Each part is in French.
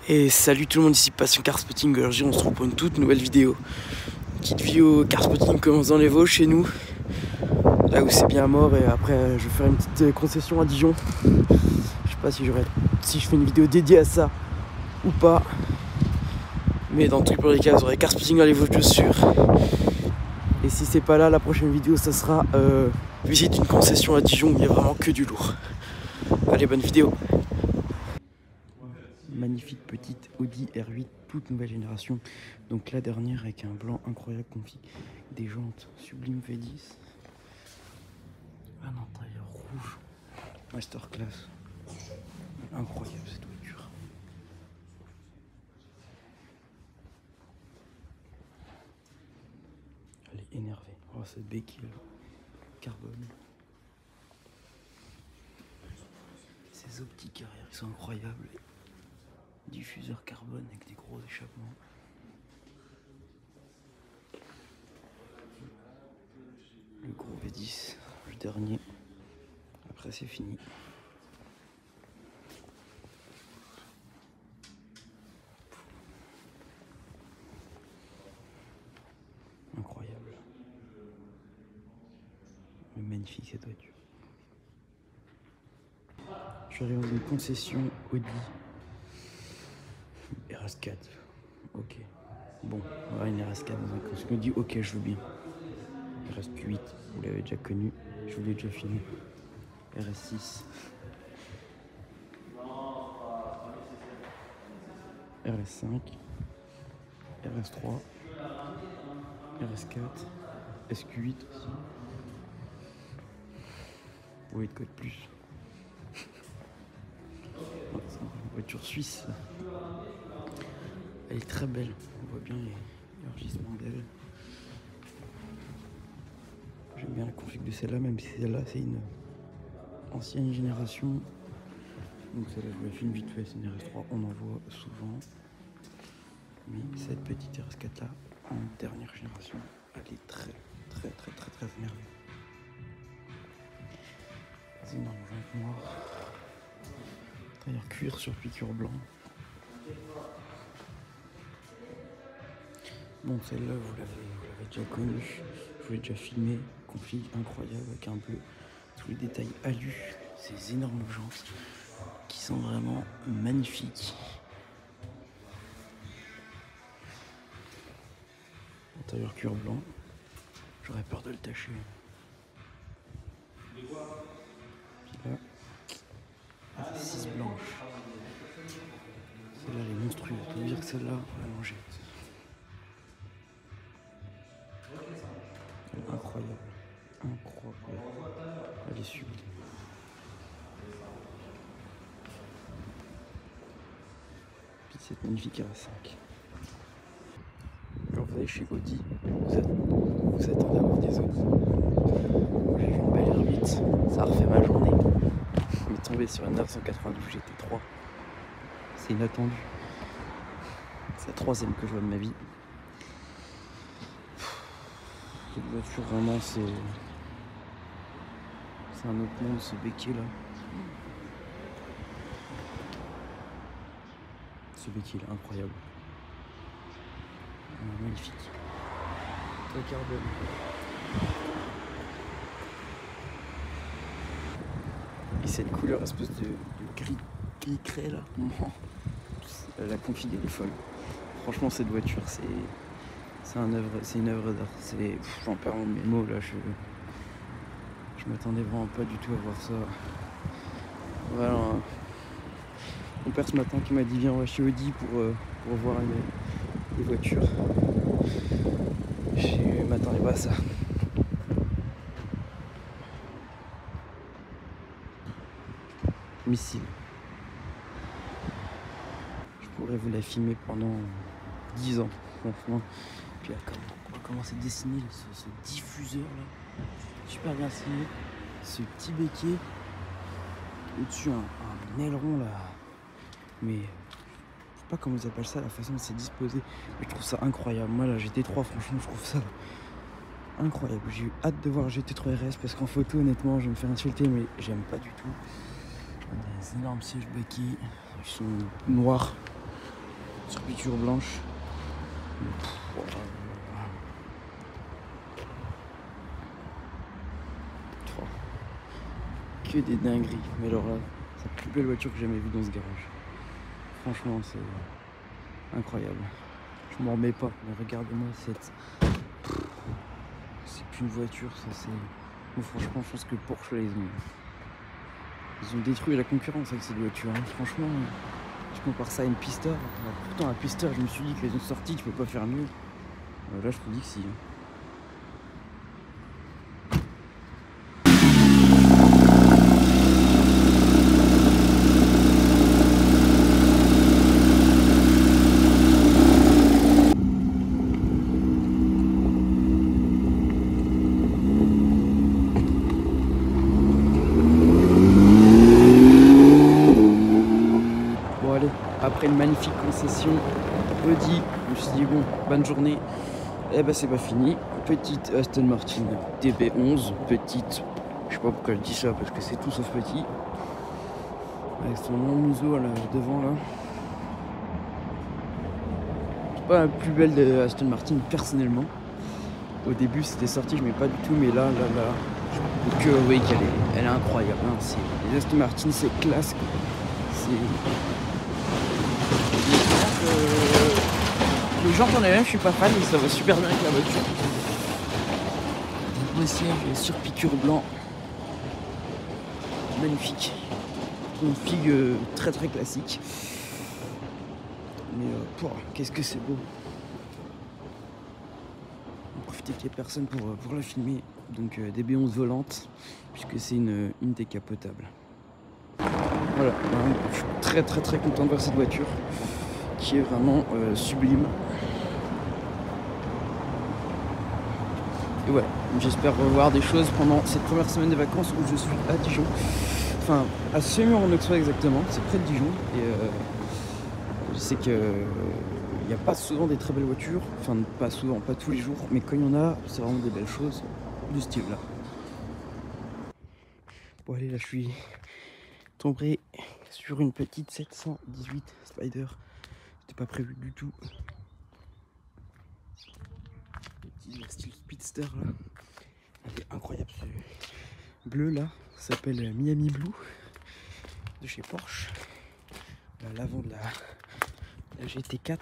Et salut tout le monde, ici Passion Car Spotting. Aujourd'hui on se retrouve pour une toute nouvelle vidéo. Une petite vidéo Car Spotting commence dans les Vosges chez nous, là où c'est bien mort. Et après je vais faire une petite concession à Dijon. Je sais pas si je fais une vidéo dédiée à ça ou pas, mais dans tous les cas vous aurez Car Spotting dans les Vosges de sûr. Et si c'est pas là, la prochaine vidéo ça sera visite d'une concession à Dijon où il n'y a vraiment que du lourd. Allez, bonne vidéo. Magnifique petite Audi R8 toute nouvelle génération, donc la dernière avec un blanc incroyable config, des jantes sublimes V10, un intérieur rouge masterclass, incroyable cette voiture. Elle est énervée. Oh, cette béquille là, carbone, ces optiques arrière qui sont incroyables. Diffuseur carbone avec des gros échappements. Le gros V10, le dernier. Après c'est fini. Incroyable. Mais magnifique cette voiture. Je suis arrivé dans une concession Audi. RS4, ok. Bon, on va une RS4 dans un concession Audi, ok, je veux bien. RS8, vous l'avez déjà connu, je vous l'ai déjà filmé. RS6. RS5. RS3. RS4. SQ8 aussi. Vous voyez de quoi de plus. C'est une voiture suisse. Elle est très belle, on voit bien les enregistrements d'elle. J'aime bien la config de celle-là, même si celle-là c'est une ancienne génération. Donc celle-là je vous la filme vite fait, c'est une RS3, on en voit souvent. Mais cette petite RS4 là, en dernière génération, elle est très énervée. C'est énorme, jantes noires. D'ailleurs cuir sur piqûre blanc. Bon, celle-là, vous l'avez déjà connue, je vous l'ai déjà filmé, config incroyable avec un bleu, tous les détails alu, ces énormes jantes qui sont vraiment magnifiques. Intérieur cuir blanc, j'aurais peur de le tâcher. Puis là, R6 blanche. Celle-là, elle est monstrueuse, je peux dire que celle-là, elle en jette. Incroyable, elle est sublime. Puis cette magnifique RS5. Quand vous allez chez Audi, vous attendez à avoir des Audi. J'ai vu une belle R8, ça a refait ma journée. Je suis tombé sur une 992 GT3. C'est inattendu. C'est la troisième que je vois de ma vie. Cette voiture vraiment c'est un autre monde, ce béquet là. Ce béquet là, incroyable. Magnifique. Très carbone. Et cette couleur espèce de gris craie là. La config elle est folle. Franchement cette voiture c'est une œuvre d'art. J'en perds mes mots là, je m'attendais vraiment pas du tout à voir ça. Voilà. Mon père ce matin qui m'a dit viens on va chez Audi pour voir les voitures. Je m'attendais pas à ça. Missile. Je pourrais vous la filmer pendant 10 ans, franchement. Puis là, on va commencer à dessiner ce diffuseur là. Super bien dessiné. Ce petit béquet. Au-dessus un aileron là. Mais je sais pas comment ils appellent ça, la façon dont c'est disposé. Mais je trouve ça incroyable. Moi la GT3 franchement je trouve ça incroyable. J'ai eu hâte de voir GT3 RS parce qu'en photo honnêtement je vais me faire insulter mais j'aime pas du tout. Des énormes sièges béquets. Ils sont noirs. sur piqûre blanche. Que des dingueries. Mais alors là, c'est la plus belle voiture que j'ai jamais vue dans ce garage. Franchement, c'est incroyable. Je m'en remets pas. Mais regardez-moi cette... C'est plus une voiture, ça c'est... Bon, franchement, je pense que Porsche, là, ils ont détruit la concurrence avec cette voiture. Hein. Franchement, tu compares ça à une Pista. Alors, pourtant, la Pista, je me suis dit que les autres sorties, tu peux pas faire mieux. Là, je te dis que si. Après une magnifique concession Audi, je me suis dit bon, bonne journée. Et bah c'est pas fini. Petite Aston Martin DB11, petite, je sais pas pourquoi je dis ça parce que c'est tout sauf petit. Avec son long museau là, devant là. C'est pas la plus belle de Aston Martin personnellement. Au début c'était sorti, je mets pas du tout, mais là, que oui qu'elle est incroyable. Hein. Les Aston Martin c'est classe. C'est... Les jantes en elles-mêmes, je suis pas fan, mais ça va super bien avec la voiture. Le siège sur piqûre blanc. Magnifique. Une figue très très classique. Mais qu'est-ce que c'est beau. On va profiter qu'il n'y ait personne pour la filmer. Donc DB11 volante, puisque c'est une décapotable. Voilà, je suis très très très content de voir cette voiture qui est vraiment sublime. Et voilà, j'espère revoir des choses pendant cette première semaine de vacances où je suis à Dijon. Enfin, à Semur-en-Auxois exactement, c'est près de Dijon. Et je sais qu'il n'y a pas souvent des très belles voitures. Enfin, pas souvent, pas tous les jours. Mais quand il y en a, c'est vraiment des belles choses de ce style-là. Bon allez, là je suis tombé sur une petite 718 Spider. C'était pas prévu du tout. Petit style speedster là. Elle est incroyable ce bleu là. Ça s'appelle Miami Blue de chez Porsche. L'avant de la GT4.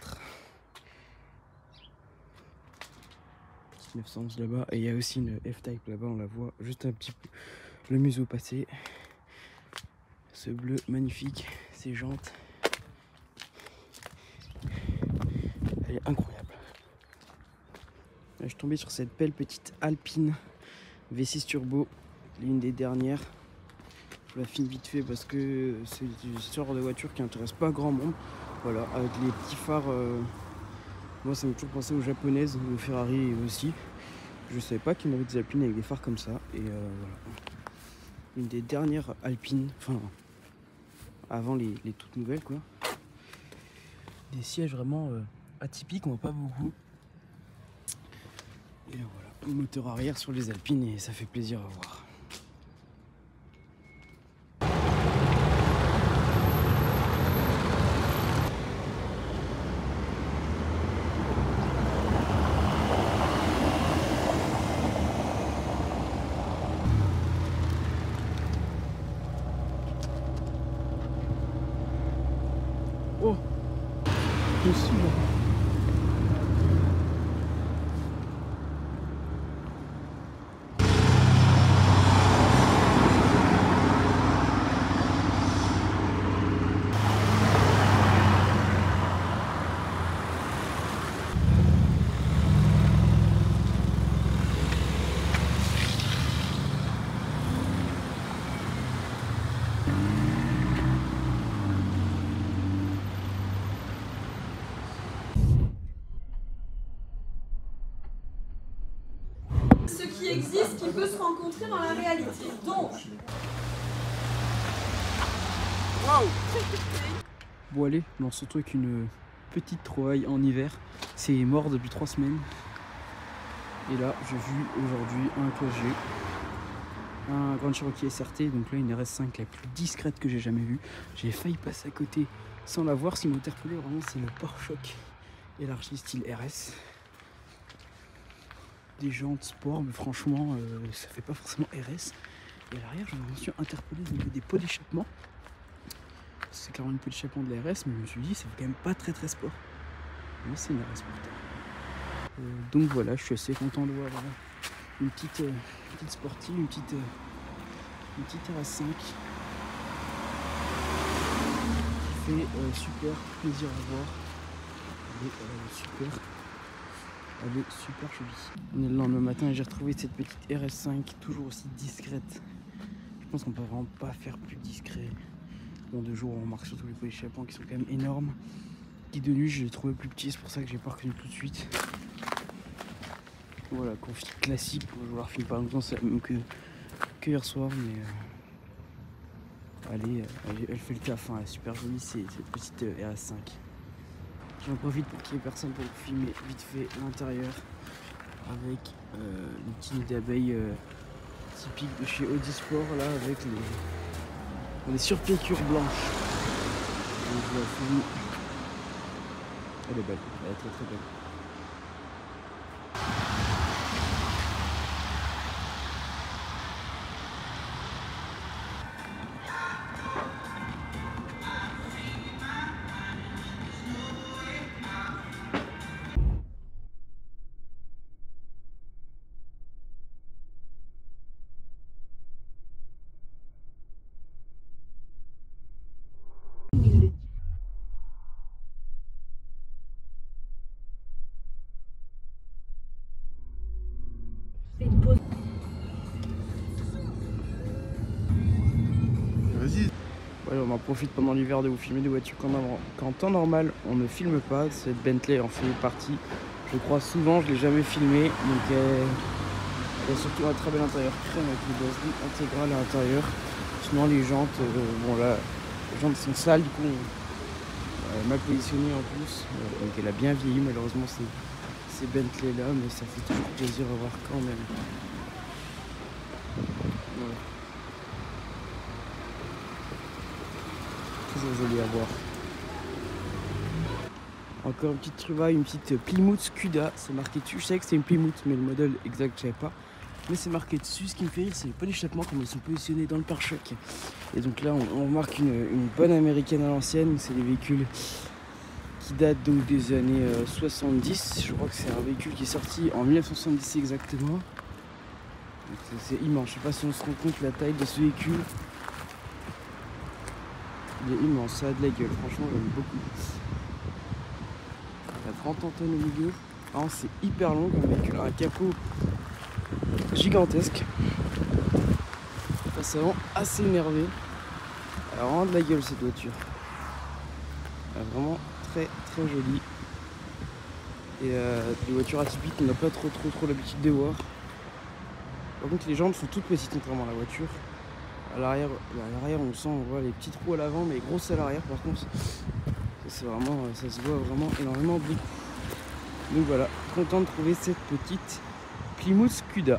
Petite 911 là-bas. Et il y a aussi une F-Type là-bas, on la voit juste un petit peu. Le museau passé. Ce bleu magnifique, ces jantes. Elle est incroyable. Là, je suis tombé sur cette belle petite Alpine V6 Turbo, l'une des dernières. Je la filme vite fait parce que c'est une sorte de voiture qui intéresse pas grand monde. Voilà, avec les petits phares. Moi, ça m'a toujours pensé aux japonaises, aux Ferrari aussi. Je savais pas qu'il y avait des Alpines avec des phares comme ça. Et voilà. Une des dernières Alpines, enfin avant les toutes nouvelles quoi. Des sièges vraiment atypiques, on voit pas beaucoup. Et voilà, moteur arrière sur les Alpines et ça fait plaisir à voir. Oh, dessus là. Ce qui existe, qui peut se rencontrer dans la réalité. Donc... Wow. Bon allez, on se retrouve avec une petite trouvaille en hiver. C'est mort depuis 3 semaines. Et là, j'ai vu aujourd'hui un KG, un Grand Cherokee SRT, donc là une RS5 la plus discrète que j'ai jamais vue. J'ai failli passer à côté sans la voir, ce qui m'a interpellé vraiment, c'est le pare-choc élargi style RS. Des jantes sport, mais franchement, ça fait pas forcément RS. Et à l'arrière, je me suis interpellé au niveau des pots d'échappement. C'est clairement une pot d'échappement de la RS, mais je me suis dit, c'est quand même pas très sport. Mais c'est une RS pourtant. Donc voilà, je suis assez content de voir une petite sportive, une petite RS5 qui fait super plaisir à voir. Elle est super jolie. On est le lendemain matin et j'ai retrouvé cette petite RS5 toujours aussi discrète. Je pense qu'on peut vraiment pas faire plus discret. Bon, de jour on remarque surtout les pots d'échappement qui sont quand même énormes. Qui de nuit je l'ai trouvé plus petit, c'est pour ça que j'ai pas reconnu tout de suite. Voilà, config classique, je vais vouloir filmer pas longtemps, c'est la même que hier soir, mais elle fait le taf, hein, elle est super jolie, c'est cette petite RS5. J'en profite pour qu'il n'y ait personne pour filmer vite fait l'intérieur avec une petite nid d'abeilles typique de chez Audisport là avec les surpiqûres blanches. Donc je la filme. Elle est belle, elle est très belle. Vas-y. Ouais, on en profite pendant l'hiver de vous filmer des voitures qu'en temps normal on ne filme pas. Cette Bentley en fait partie. Je crois souvent, je l'ai jamais filmé. Donc elle a surtout un très bel intérieur crème avec une boiserie intégrale à l'intérieur. Sinon les jantes, bon là, les jantes sont sales, du coup elle est mal positionnée en plus. Donc elle a bien vieilli malheureusement ces Bentley là, mais ça fait toujours plaisir à voir quand même. Voilà. Toujours joli à voir. Encore une petite trouvaille, une petite Plymouth Cuda, c'est marqué dessus. Je sais que c'est une Plymouth, mais le modèle exact je savais pas. Mais c'est marqué dessus. Ce qui me fait rire, c'est les pots d'échappement comme ils sont positionnés dans le pare-choc. Et donc là, on remarque une bonne américaine à l'ancienne. C'est des véhicules qui datent donc des années 70. Je crois que c'est un véhicule qui est sorti en 1970 exactement. C'est immense. Je sais pas si on se rend compte la taille de ce véhicule. Il est immense, ça a de la gueule. Franchement, j'aime beaucoup. Il y a 30 antennes au milieu. Alors, c'est hyper long comme véhicule. Un capot gigantesque. C'est vraiment assez énervé. Elle a vraiment de la gueule cette voiture. Elle est vraiment très jolie. Et des voitures atypiques, on n'a pas trop l'habitude de voir. Par contre les jantes sont toutes petites contrairement à la voiture. À l'arrière on sent, on voit les petits trous à l'avant mais grosses à l'arrière par contre. C'est vraiment, ça se voit vraiment énormément beaucoup. Donc voilà, content de trouver cette petite Plymouth Cuda.